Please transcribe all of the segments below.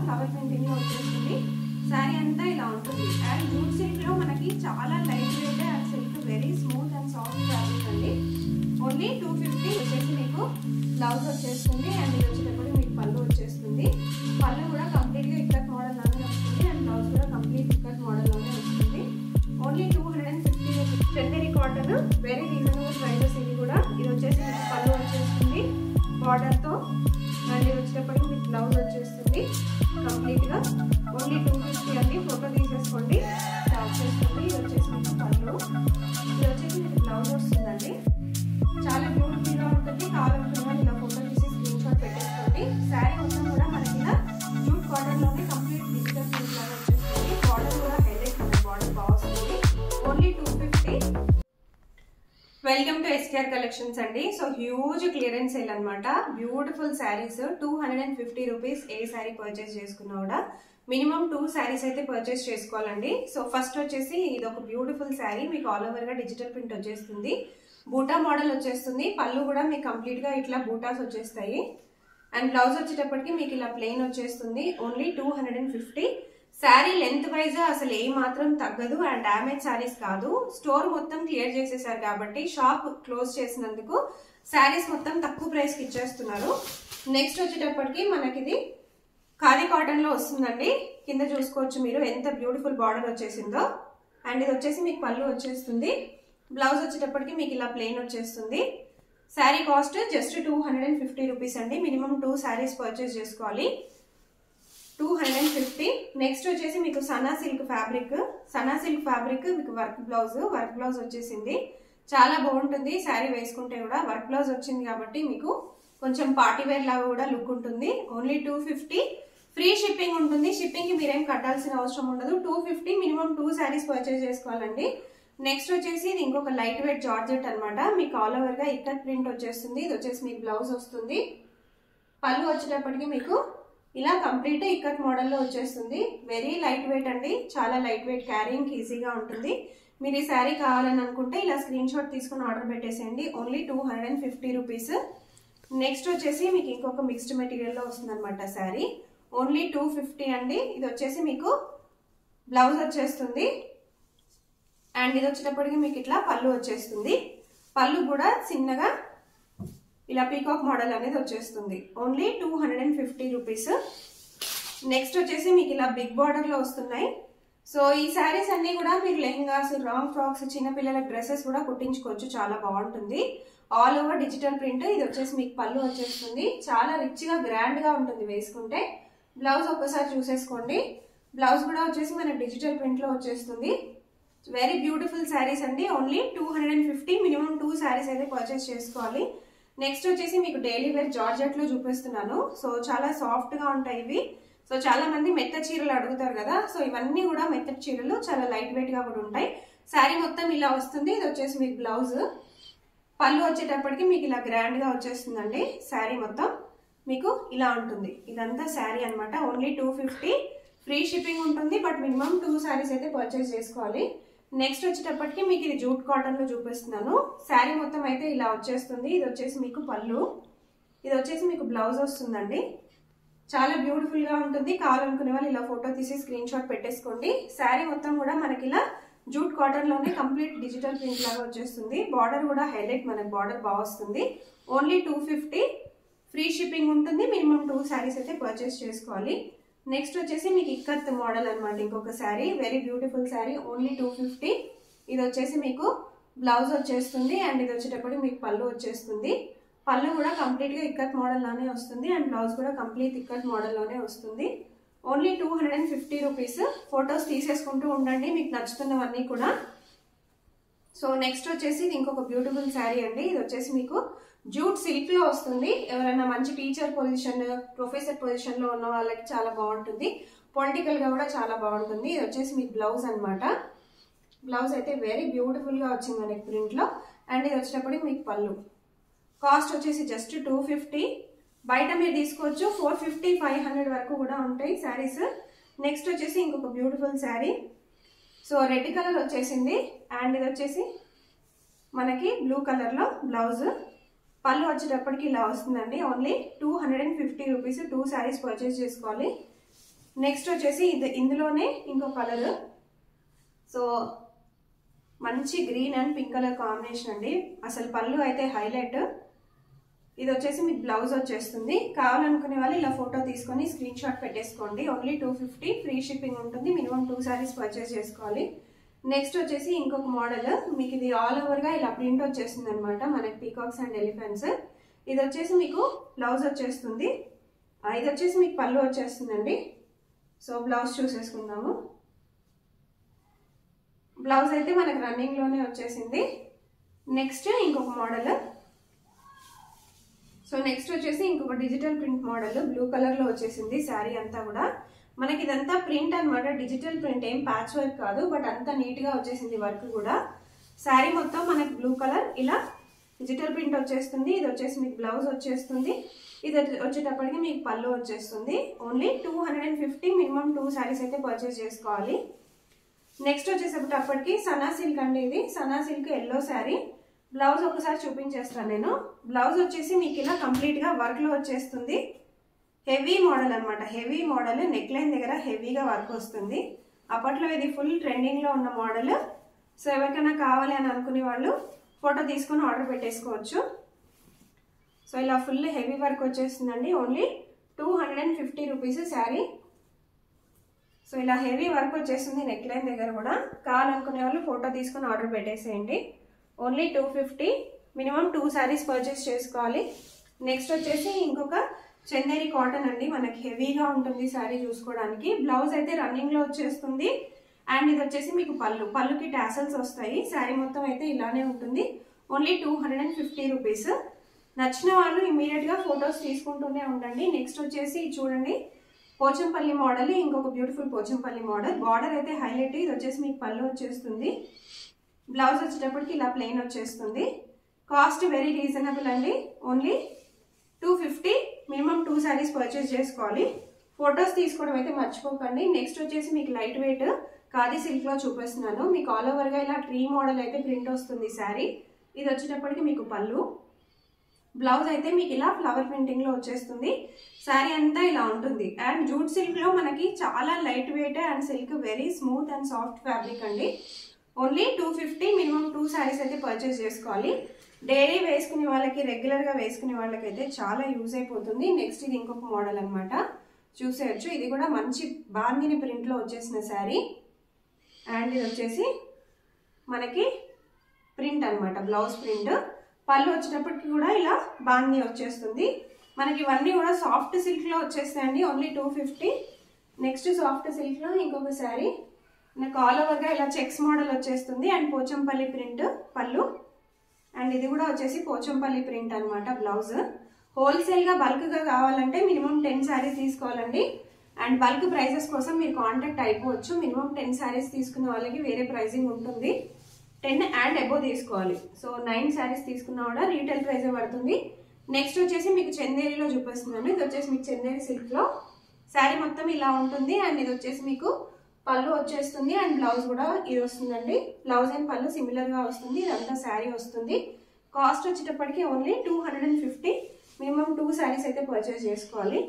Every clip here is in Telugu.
ఫ్లవర్ ప్రింటింగ్ లో వచ్చేస్తుంది. శారీ అంతా ఇలా ఉంటుంది. అండ్ జూట్ సిల్క్ లో మనకి చాలా light weight and silk very smooth and soft fabric అండి. ఓన్లీ 250 వచ్చేసి మీకు బ్లౌజ్ వచ్చేస్తుంది. అండ్ ఇది వచ్చేటప్పుడు మీకు పళ్ళు వచ్చేస్తుంది. పళ్ళు కూడా కంప్లీట్ గా ఇక్కత్ మోడల్ లానే వస్తుంది. అండ్ బ్లౌజ్ కూడా కంప్లీట్ ఇక్కత్ మోడల్ లానే వస్తుంది. Only 250 rupees. Chanderi cotton very reasonable prices. ఇది కూడా ఇది వచ్చేసి మీకు పళ్ళు వచ్చేస్తుంది బార్డర్ తో. అండ్ ఇది వచ్చేటప్పటికి మీకు బ్లౌజ్ వచ్చేస్తుంది కంప్లీట్ గా. ఓన్లీ 250 అండి. ఫోటో తీసేసుకోండి, స్టార్ట్ చేసుకోండి. ఇది వచ్చేసి మీకు పళ్ళు, ఇది వచ్చేసి మీకు బ్లౌజ్ వస్తుందండి. చాలా బ్యూటిఫుల్ గా ఉంటుంది. కావాలనుకున్న ఇలా ఫోటో తీసి స్క్రీన్ షాట్ పెట్టేసుకోండి. శారీ మొత్తం కూడా మనకి ఇలా జూట్ కాటన్ లోనే కంప్లీట్ డిజిటల్ ప్రింట్ లాగా వచ్చేస్తుంది. బార్డర్ కూడా హైలైట్ ఉంది, బార్డర్ బాగా వస్తుంది. Only 250. Welcome to SKR collections అండి. సో హ్యూజ్ క్లియరెన్స్ సేల్ అనమాట. Beautiful sarees 250 rupees. ఏ శారీ పర్చేస్ చేసుకున్నా కూడా మినిమం 2 శారీస్ అయితే పర్చేస్ చేసుకోవాలండి. సో ఫస్ట్ వచ్చేసి ఇది ఒక బ్యూటిఫుల్ శారీ, మీకు ఆల్ ఓవర్ గా డిజిటల్ ప్రింట్ వచ్చేస్తుంది. బూటా మోడల్ వచ్చేస్తుంది. పళ్ళు కూడా మీకు కంప్లీట్ గా ఇట్లా బూటాస్ వచ్చేస్తాయి. అండ్ బ్లౌజ్ వచ్చేటప్పటికి మీకు ఇలా ప్లెయిన్ వచ్చేస్తుంది. ఓన్లీ 250. శారీ లెంత్ వైజ్ అసలు ఏ మాత్రం తగ్గదు. అండ్ డామేజ్ శారీస్ కాదు. స్టోర్ మొత్తం క్లియర్ చేసేసారు కాబట్టి షాప్ క్లోజ్ చేసినందుకు శారీస్ మొత్తం తక్కువ ప్రైస్ కి ఇచ్చేస్తున్నారు. నెక్స్ట్ వచ్చేటప్పటికి మనకి ఇది ఖాదీ కాటన్ లో వస్తుందండి. కింద చూసుకోవచ్చు మీరు ఎంత బ్యూటిఫుల్ బార్డర్ వచ్చేసిందో. అండ్ ఇది వచ్చేసి మీకు పళ్ళు వచ్చేస్తుంది. బ్లౌజ్ వచ్చేటప్పటికి మీకు ఇలా ప్లెయిన్ వచ్చేస్తుంది. శారీ కాస్ట్ జస్ట్ 250 రూపీస్ అండి. మినిమం 2 శారీస్ పర్చేస్ చేసుకోవాలి. 250. నెక్స్ట్ వచ్చేసి మీకు Sana silk fabric. Sana silk fabric మీకు వర్క్ బ్లౌజ్ వచ్చేసింది. చాలా బాగుంటుంది శారీ వేసుకుంటే కూడా. వర్క్ బ్లౌజ్ వచ్చింది కాబట్టి మీకు కొంచెం పార్టీ వేర్ లాగా కూడా లుక్ ఉంటుంది. ఓన్లీ 250. ఫ్రీ షిప్పింగ్ ఉంటుంది. షిప్పింగ్ కి మీరేం కట్టాల్సిన అవసరం ఉండదు. 250 మినిమం 2 శారీస్ పర్చేస్ చేసుకోవాలండి. నెక్స్ట్ వచ్చేసి ఇది ఇంకొక లైట్ వెయిట్ జార్జెట్ అనమాట. మీకు ఆల్ ఓవర్ గా ఇక్కత్ ప్రింట్ వచ్చేస్తుంది. ఇది వచ్చేసి మీకు బ్లౌజ్ వస్తుంది. పళ్ళు వచ్చేటప్పటికి మీకు ఇలా కంప్లీట్ ఇక్కత్ మోడల్ లో వచ్చేస్తుంది. వెరీ లైట్ వెయిట్ అండి. చాలా లైట్ వెయిట్, క్యారీయింగ్ ఈజీగా ఉంటుంది. మీరు ఈ శారీ కావాలని అనుకుంటే ఇలా స్క్రీన్ షాట్ తీసుకుని ఆర్డర్ పెట్టేసేయండి. Only 250 rupees. నెక్స్ట్ వచ్చేసి మీకు ఇంకొక మిక్స్డ్ మెటీరియల్ లో వస్తుంది అనమాట శారీ. ఓన్లీ 250 అండి. ఇది వచ్చేసి మీకు బ్లౌజ్ వచ్చేస్తుంది. అండ్ ఇది వచ్చేటప్పటికి మీకు ఇట్లా పళ్ళు వచ్చేస్తుంది. పళ్ళు కూడా చిన్నగా ఇలా పీకాక్ మోడల్ అనేది వచ్చేస్తుంది. Only 250 rupees. నెక్స్ట్ వచ్చేసి మీకు ఇలా బిగ్ బార్డర్ లో వస్తున్నాయి. సో ఈ శారీస్ అన్ని కూడా మీరు లెహంగాస్, లాంగ్ ఫ్రాక్స్, చిన్నపిల్లల డ్రెస్సెస్ కూడా కుట్టించుకోవచ్చు. చాలా బాగుంటుంది. All over digital print. ఇది వచ్చేసి మీకు పళ్ళు వచ్చేస్తుంది. చాలా రిచ్ గా గ్రాండ్ గా ఉంటుంది వేసుకుంటే. బ్లౌజ్ ఒక్కసారి చూసేసుకోండి. బ్లౌజ్ కూడా వచ్చేసి మన డిజిటల్ ప్రింట్ లో వచ్చేస్తుంది. వెరీ బ్యూటిఫుల్ శారీస్ అండి. ఓన్లీ 250. మినిమం 2 శారీస్ అయితే పర్చేస్ చేసుకోవాలి. నెక్స్ట్ వచ్చేసి మీకు డైలీ వేర్ జార్జెట్ లో చూపిస్తున్నాను. సో చాలా సాఫ్ట్ గా ఉంటాయి ఇవి. సో చాలా మంది మెత్త చీరలు అడుగుతారు కదా. సో ఇవన్నీ కూడా మెత్త చీరలు, చాలా లైట్ వెయిట్ గా కూడా ఉంటాయి. శారీ మొత్తం ఇలా వస్తుంది. ఇది వచ్చేసి మీకు బ్లౌజ్. పళ్ళు వచ్చేటప్పటికి మీకు ఇలా గ్రాండ్ గా వచ్చేస్తుందండి. శారీ మొత్తం మీకు ఇలా ఉంటుంది. ఇదంతా శారీ అనమాట. ఓన్లీ 250. ఫ్రీ షిప్పింగ్ ఉంటుంది. బట్ మినిమం 2 శారీస్ అయితే పర్చేస్ చేసుకోవాలి. నెక్స్ట్ వచ్చేటప్పటికి మీకు ఇది జూట్ కాటన్ లో చూపిస్తున్నాను. శారీ మొత్తం అయితే ఇలా వచ్చేస్తుంది. ఇది వచ్చేసి మీకు పళ్ళు, ఇది వచ్చేసి మీకు బ్లౌజ్ వస్తుందండి. చాలా బ్యూటిఫుల్ గా ఉంటుంది. కావాలనుకునే వాళ్ళు ఇలా ఫోటో తీసి స్క్రీన్ షాట్ పెట్టేసుకోండి. శారీ మొత్తం కూడా మనకి ఇలా జూట్ కాటన్ లోనే కంప్లీట్ డిజిటల్ ప్రింట్ లాగా వచ్చేస్తుంది. బార్డర్ కూడా హైలైట్, మనకి బార్డర్ బాగా వస్తుంది. ఓన్లీ 250. ఫ్రీ షిప్పింగ్ ఉంటుంది. మినిమం 2 శారీస్ అయితే పర్చేస్ చేసుకోవాలి. నెక్స్ట్ వచ్చేసి మీకు ఇక్కత్ మోడల్ అనమాట. ఇంకొక sari, very beautiful sari. Only 250. ఇది వచ్చేసి మీకు బ్లౌజ్ వచ్చేస్తుంది. అండ్ ఇది వచ్చేటప్పుడు మీకు పళ్ళు వచ్చేస్తుంది. పళ్ళు కూడా కంప్లీట్ గా ఇక్కత్ మోడల్ లోనే వస్తుంది. అండ్ బ్లౌజ్ కూడా కంప్లీట్ ఇక్కత్ మోడల్ లోనే వస్తుంది. Only 250 rupees. ఫొటోస్ తీసేసుకుంటూ ఉండండి మీకు నచ్చుతున్నవన్నీ కూడా. సో నెక్స్ట్ వచ్చేసి ఇది ఇంకొక బ్యూటిఫుల్ శారీ అండి. ఇది వచ్చేసి మీకు జూట్ సిల్క్ లో వస్తుంది. ఎవరైనా మంచి టీచర్ పొజిషన్, ప్రొఫెసర్ పొజిషన్ లో ఉన్న వాళ్ళకి చాలా బాగుంటుంది. పొలిటికల్ గా కూడా చాలా బాగుంటుంది. ఇది వచ్చేసి మీకు బ్లౌజ్ అనమాట. బ్లౌజ్ అయితే వెరీ బ్యూటిఫుల్ గా వచ్చింది మనకి ప్రింట్ లో. అండ్ ఇది వచ్చేటప్పటికి మీకు పళ్ళు. కాస్ట్ వచ్చేసి జస్ట్ 250. బయట మీరు తీసుకోవచ్చు 450, 500 వరకు కూడా ఉంటాయి శారీస్. నెక్స్ట్ వచ్చేసి ఇంకొక beautiful sari. So red colour వచ్చేసింది. అండ్ ఇది వచ్చేసి మనకి బ్లూ కలర్ లో బ్లౌజ్. పళ్ళు వచ్చేటప్పటికి ఇలా వస్తుందండి. Only 250 rupees. 2 శారీస్ పర్చేస్ చేసుకోవాలి. నెక్స్ట్ వచ్చేసి ఇందులోనే ఇంకో కలర్, సో మంచి green and pink colour combination అండి. అసలు పళ్ళు అయితే హైలైట్. ఇది వచ్చేసి మీకు బ్లౌజ్ వచ్చేస్తుంది. కావాలనుకునే వాళ్ళు ఇలా ఫోటో తీసుకొని స్క్రీన్ షాట్ పెట్టేసుకోండి. ఓన్లీ 250, ఫ్రీ షిప్పింగ్ ఉంటుంది. మినిమం 2 సారీస్ పర్చేస్ చేసుకోవాలి. నెక్స్ట్ వచ్చేసి ఇంకొక మోడల్, మీకు ఇది ఆల్ ఓవర్ గా ఇలా ప్రింట్ వచ్చేస్తుంది అనమాట, మనకి పీకాక్స్ అండ్ ఎలిఫెంట్స్. ఇది వచ్చేసి మీకు బ్లౌజ్ వచ్చేస్తుంది. ఇది వచ్చేసి మీకు పళ్ళు వచ్చేస్తుందండి. So blouse చూసేసుకుందాము. బ్లౌజ్ అయితే మనకు రన్నింగ్ లోనే వచ్చేసింది. నెక్స్ట్ ఇంకొక మోడల్, సో నెక్స్ట్ వచ్చేసి ఇంకొక digital print model blue colour లో వచ్చేసింది. శారీ అంతా కూడా మనకి ఇదంతా ప్రింట్ అనమాట, డిజిటల్ ప్రింట్, ఏం ప్యాచ్ వర్క్ కాదు, బట్ అంతా నీట్ గా వచ్చేసింది వర్క్ కూడా. శారీ మొత్తం మనకి బ్లూ కలర్ ఇలా డిజిటల్ ప్రింట్ వచ్చేస్తుంది. ఇది వచ్చేసి మీకు బ్లౌజ్ వచ్చేస్తుంది. ఇది వచ్చేటప్పటికి మీకు పళ్ళు వచ్చేస్తుంది. ఓన్లీ 250, మినిమం 2 సారీస్ అయితే పర్చేస్ చేసుకోవాలి. నెక్స్ట్ వచ్చేసేటప్పటికి సనా సిల్క్ అండి. ఇది Sana silk yellow sari. Blouse ఒకసారి చూపించేస్తాను నేను. బ్లౌజ్ వచ్చేసి మీకు ఇలా కంప్లీట్ గా వర్క్ లో వచ్చేస్తుంది. హెవీ మోడల్ అనమాట, హెవీ మోడల్. నెక్ లైన్ దగ్గర హెవీగా వర్క్ వస్తుంది. అప్పట్లో ఇది ఫుల్ ట్రెండింగ్ లో ఉన్న మోడల్. సో ఎవరికైనా కావాలి అని అనుకునే వాళ్ళు ఫోటో తీసుకొని ఆర్డర్ పెట్టేసుకోవచ్చు. సో ఇలా ఫుల్ హెవీ వర్క్ వచ్చేస్తుందండి. Only 250 rupees sari. సో ఇలా హెవీ వర్క్ వచ్చేస్తుంది నెక్ లైన్ దగ్గర కూడా. కావాలనుకునే వాళ్ళు ఫోటో తీసుకొని ఆర్డర్ పెట్టేసేయండి. ఓన్లీ 250, మినిమం 2 సారీస్ పర్చేస్ చేసుకోవాలి. నెక్స్ట్ వచ్చేసి ఇంకొక చందేరి కాటన్ అండి. మనకి హెవీగా ఉంటుంది శారీ చూసుకోవడానికి. బ్లౌజ్ అయితే రన్నింగ్ లో వచ్చేస్తుంది. అండ్ ఇది వచ్చేసి మీకు పళ్ళుకి టాసల్స్ వస్తాయి. శారీ మొత్తం అయితే ఇలానే ఉంటుంది. Only 250 rupees. నచ్చిన వాళ్ళు ఇమీడియట్ గా ఫొటోస్ తీసుకుంటూనే ఉండండి. నెక్స్ట్ వచ్చేసి చూడండి, పోచంపల్లి మోడల్, ఇంకొక బ్యూటిఫుల్ పోచంపల్లి మోడల్. బార్డర్ అయితే హైలైట్. ఇది వచ్చేసి మీకు పళ్ళు వచ్చేస్తుంది. బ్లౌజ్ వచ్చేటప్పటికి ఇలా ప్లెయిన్ వచ్చేస్తుంది. కాస్ట్ వెరీ రీజనబుల్ అండి. ఓన్లీ 250, మినిమం 2 సారీస్ పర్చేస్ చేసుకోవాలి. ఫొటోస్ తీసుకోవడం అయితే మర్చిపోకండి. నెక్స్ట్ వచ్చేసి మీకు లైట్ వెయిట్ ఖాదీ సిల్క్ లో చూపిస్తున్నాను. మీకు ఆల్ ఓవర్ గా ఇలా ట్రీ మోడల్ అయితే ప్రింట్ వస్తుంది శారీ. ఇది వచ్చేటప్పటికి మీకు పళ్ళు. బ్లౌజ్ అయితే మీకు ఇలా ఫ్లవర్ ప్రింటింగ్ లో వచ్చేస్తుంది. శారీ అంతా ఇలా ఉంటుంది. అండ్ జూట్ సిల్క్ లో మనకి చాలా light weight and silk very smooth and soft fabric అండి. ఓన్లీ 250, మినిమం 2 సారీస్ అయితే పర్చేస్ చేసుకోవాలి. డైలీ వేసుకునే వాళ్ళకి, రెగ్యులర్ గా వేసుకునే వాళ్ళకైతే చాలా యూజ్ అయిపోతుంది. నెక్స్ట్ ఇది ఇంకొక మోడల్ అనమాట, చూసేయచ్చు. ఇది కూడా మంచి బాందిని ప్రింట్ లో వచ్చేసిన శారీ. అండ్ ఇది వచ్చేసి మనకి ప్రింట్ అనమాట, బ్లౌజ్ ప్రింట్. పళ్ళు వచ్చేటప్పటికి కూడా ఇలా బాందిని వచ్చేస్తుంది. మనకి ఇవన్నీ కూడా సాఫ్ట్ సిల్క్ లో వచ్చేస్తాయండి. ఓన్లీ 250. నెక్స్ట్ సాఫ్ట్ సిల్క్ లో ఇంకొక శారీ. నాకు ఆల్ ఓవర్ గా ఇలా చెక్స్ మోడల్ వచ్చేస్తుంది. అండ్ పోచంపల్లి ప్రింట్ పళ్ళు. అండ్ ఇది కూడా వచ్చేసి పోచంపల్లి ప్రింట్ అనమాట బ్లౌజ్. హోల్సేల్ గా బల్క్ గా కావాలంటే మినిమం 10 సారీస్ తీసుకోవాలండి. అండ్ బల్క్ ప్రైజెస్ కోసం మీరు కాంటాక్ట్ అయిపోవచ్చు. మినిమం 10 సారీస్ తీసుకున్న వాళ్ళకి వేరే ప్రైజింగ్ ఉంటుంది. 10 అండ్ అబోవ్ తీసుకోవాలి. సో 9 సారీస్ తీసుకున్నా కూడా రీటైల్ ప్రైజ్ పడుతుంది. నెక్స్ట్ వచ్చేసి మీకు చందేరిలో చూపిస్తున్నాను. ఇది వచ్చేసి మీకు చందేరి సిల్క్ లో శారీ మొత్తం ఇలా ఉంటుంది. అండ్ ఇది వచ్చేసి మీకు పళ్ళు వచ్చేస్తుంది. అండ్ బ్లౌజ్ కూడా ఇది వస్తుందండి. బ్లౌజ్ అండ్ పళ్ళు సిమిలర్ గా వస్తుంది. ఇదంతా శారీ వస్తుంది. కాస్ట్ వచ్చేటప్పటికి ఓన్లీ 250, మినిమం 2 సారీస్ అయితే పర్చేస్ చేసుకోవాలి.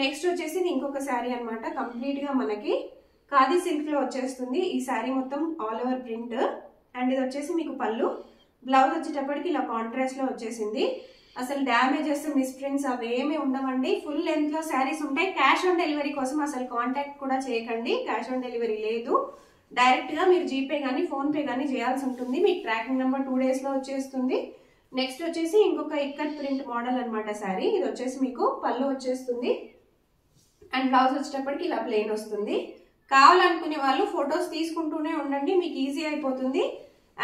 నెక్స్ట్ వచ్చేసి ఇది ఇంకొక శారీ అనమాట. కంప్లీట్ గా మనకి ఖాదీ సిల్క్ లో వచ్చేస్తుంది. ఈ శారీ మొత్తం ఆల్ ఓవర్ ప్రింట్. అండ్ ఇది వచ్చేసి మీకు పళ్ళు. బ్లౌజ్ వచ్చేటప్పటికి ఇలా కాంట్రాస్ట్ లో వచ్చేసింది. అసలు డ్యామేజెస్, మిస్ప్రింట్స్ అవేమీ ఉండవండి. ఫుల్ లెంత్ లో శారీస్ ఉంటాయి. క్యాష్ ఆన్ డెలివరీ కోసం అసలు కాంటాక్ట్ కూడా చేయకండి. క్యాష్ ఆన్ డెలివరీ లేదు. డైరెక్ట్ గా మీరు జీపే కానీ ఫోన్ పే కానీ చేయాల్సి ఉంటుంది. మీకు ట్రాకింగ్ నెంబర్ 2 days లో వచ్చేస్తుంది. నెక్స్ట్ వచ్చేసి ఇంకొక ఇక్కత్ ప్రింట్ మోడల్ అనమాట శారీ. ఇది వచ్చేసి మీకు పళ్ళు వచ్చేస్తుంది. అండ్ బ్లౌజ్ వచ్చేటప్పటికి ఇలా ప్లెయిన్ వస్తుంది. కావాలనుకునే వాళ్ళు ఫొటోస్ తీసుకుంటూనే ఉండండి, మీకు ఈజీ అయిపోతుంది.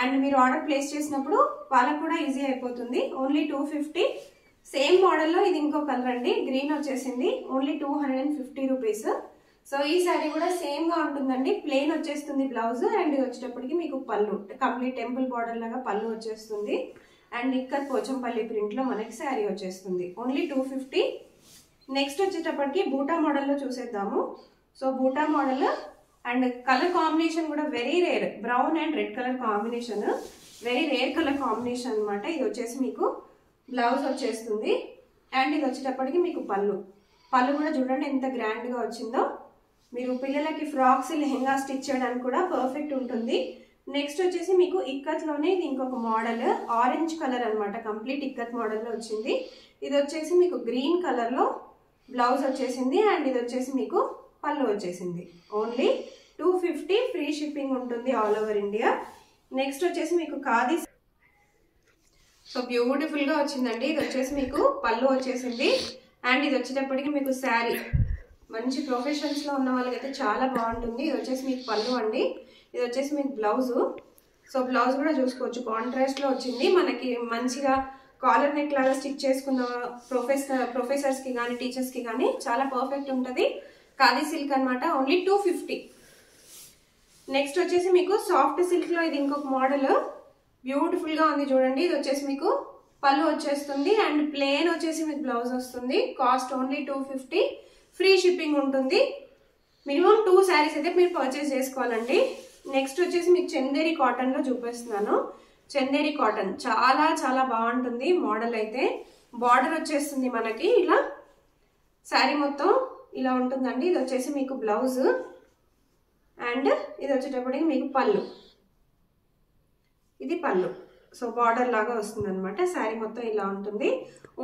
అండ్ మీరు ఆర్డర్ ప్లేస్ చేసినప్పుడు వాళ్ళకు కూడా ఈజీ అయిపోతుంది. ఓన్లీ 250. సేమ్ మోడల్లో ఇది ఇంకో కలర్ అండి, గ్రీన్ వచ్చేసింది. Only 250 rupees. సో ఈ శారీ కూడా సేమ్ గా ఉంటుందండి. ప్లెయిన్ వచ్చేస్తుంది బ్లౌజ్. అండ్ ఇది వచ్చేటప్పటికి మీకు పళ్ళు కంప్లీట్ టెంపుల్ బార్డర్ లాగా పళ్ళు వచ్చేస్తుంది. అండ్ ఇక్కడ పోచంపల్లి ప్రింట్ లో మనకి శారీ వచ్చేస్తుంది. ఓన్లీ 250. నెక్స్ట్ వచ్చేటప్పటికి బూటా మోడల్లో చూసేద్దాము. సో బూటా మోడల్ అండ్ కలర్ కాంబినేషన్ కూడా very rare. Brown and red colour combination, very rare colour combination అనమాట. ఇది వచ్చేసి మీకు బ్లౌజ్ వచ్చేస్తుంది. అండ్ ఇది వచ్చేటప్పటికి మీకు పళ్ళు కూడా చూడండి ఎంత గ్రాండ్ గా వచ్చిందో. మీరు పిల్లలకి ఫ్రాక్స్ లెహెంగా స్టిచ్ చేయడానికి కూడా పర్ఫెక్ట్ ఉంటుంది. నెక్స్ట్ వచ్చేసి మీకు ఇక్కత్లోనే ఇది ఇంకొక మోడల్, ఆరెంజ్ కలర్ అనమాట, కంప్లీట్ ఇక్కత్ మోడల్లో వచ్చింది. ఇది వచ్చేసి మీకు గ్రీన్ కలర్లో బ్లౌజ్ వచ్చేసింది అండ్ ఇది వచ్చేసి మీకు పళ్ళు వచ్చేసింది. ఓన్లీ 250 ఫ్రీ షిప్పింగ్ ఉంటుంది ఆల్ ఓవర్ ఇండియా. నెక్స్ట్ వచ్చేసి మీకు ఖాదీ, సో బ్యూటిఫుల్గా వచ్చిందండి. ఇది వచ్చేసి మీకు పళ్ళు వచ్చేసింది అండ్ ఇది వచ్చేటప్పటికి మీకు శారీ మంచి ప్రొఫెషన్స్లో ఉన్న వాళ్ళకైతే చాలా బాగుంటుంది. ఇది వచ్చేసి మీకు పళ్ళు అండి, ఇది వచ్చేసి మీకు బ్లౌజు. సో బ్లౌజ్ కూడా చూసుకోవచ్చు, కాంట్రాస్ట్లో వచ్చింది. మనకి మంచిగా కాలర్ నెక్ లాగా స్టిచ్ చేసుకున్న ప్రొఫెసర్స్కి కానీ టీచర్స్కి కానీ చాలా పర్ఫెక్ట్ ఉంటుంది. ఖాదీ సిల్క్ అనమాట, ఓన్లీ 250. నెక్స్ట్ వచ్చేసి మీకు సాఫ్ట్ సిల్క్లో ఇది ఇంకొక మోడల్, బ్యూటిఫుల్గా ఉంది చూడండి. ఇది వచ్చేసి మీకు పళ్ళు వచ్చేస్తుంది అండ్ ప్లెయిన్ వచ్చేసి మీకు బ్లౌజ్ వస్తుంది. కాస్ట్ ఓన్లీ 250, ఫ్రీ షిప్పింగ్ ఉంటుంది. మినిమం 2 శారీస్ అయితే మీరు పర్చేస్ చేసుకోవాలండి. నెక్స్ట్ వచ్చేసి మీకు చందేరి కాటన్లో చూపిస్తున్నాను. చందేరి కాటన్ చాలా చాలా బాగుంటుంది మోడల్ అయితే. బార్డర్ వచ్చేస్తుంది మనకి ఇలా, శారీ మొత్తం ఇలా ఉంటుందండి. ఇది వచ్చేసి మీకు బ్లౌజ్ అండ్ ఇది వచ్చేటప్పటికి మీకు పళ్ళు, ఇది పళ్ళు. సో బార్డర్ లాగా వస్తుంది అనమాట. శారీ మొత్తం ఇలా ఉంటుంది.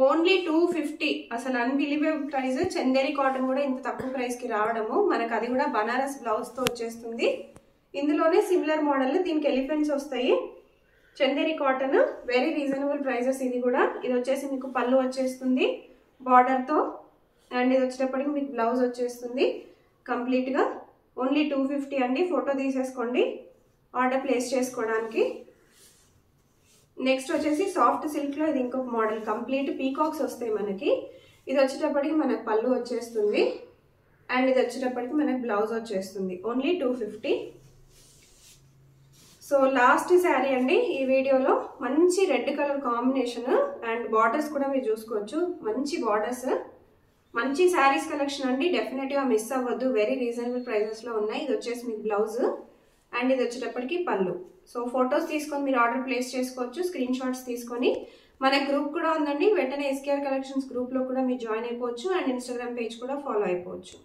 ఓన్లీ 250, అసలు అన్బిలీవబుల్ ప్రైస్. చందేరి కాటన్ కూడా ఇంత తక్కువ ప్రైస్కి రావడము, మనకు అది కూడా బనారస్ బ్లౌజ్తో వచ్చేస్తుంది. ఇందులోనే సిమిలర్ మోడల్, దీనికి ఎలిఫెంట్స్ వస్తాయి. Chanderi cotton very reasonable prices. ఇది కూడా, ఇది వచ్చేసి మీకు పళ్ళు వచ్చేస్తుంది బార్డర్తో అండ్ ఇది వచ్చేటప్పటికి మీకు బ్లౌజ్ వచ్చేస్తుంది కంప్లీట్గా. ఓన్లీ 250 అండి. ఫోటో తీసేసుకోండి ఆర్డర్ ప్లేస్ చేసుకోవడానికి. నెక్స్ట్ వచ్చేసి సాఫ్ట్ సిల్క్లో ఇది ఇంకొక మోడల్, కంప్లీట్ పీకాక్స్ వస్తాయి మనకి. ఇది వచ్చేటప్పటికి మనకు పళ్ళు వచ్చేస్తుంది అండ్ ఇది వచ్చేటప్పటికి మనకు బ్లౌజ్ వచ్చేస్తుంది. ఓన్లీ 250. సో లాస్ట్ శారీ అండి ఈ వీడియోలో, మంచి red colour combination and borders కూడా మీరు చూసుకోవచ్చు, మంచి బార్డర్స్, మంచి శారీస్ కలెక్షన్ అండి. డెఫినెట్గా మిస్ అవ్వద్దు, వెరీ రీజనబుల్ ప్రైజెస్లో ఉన్నాయి. ఇది వచ్చేసి మీకు బ్లౌజ్ అండ్ ఇది వచ్చేటప్పటికి పళ్ళు. సో ఫొటోస్ తీసుకొని మీరు ఆర్డర్ ప్లేస్ చేసుకోవచ్చు, స్క్రీన్ షాట్స్ తీసుకొని. మన గ్రూప్ కూడా ఉందండి, వెంటనే SKR కలెక్షన్స్ గ్రూప్లో కూడా మీరు జాయిన్ అయిపోవచ్చు అండ్ ఇన్స్టాగ్రామ్ పేజ్ కూడా ఫాలో అయిపోవచ్చు.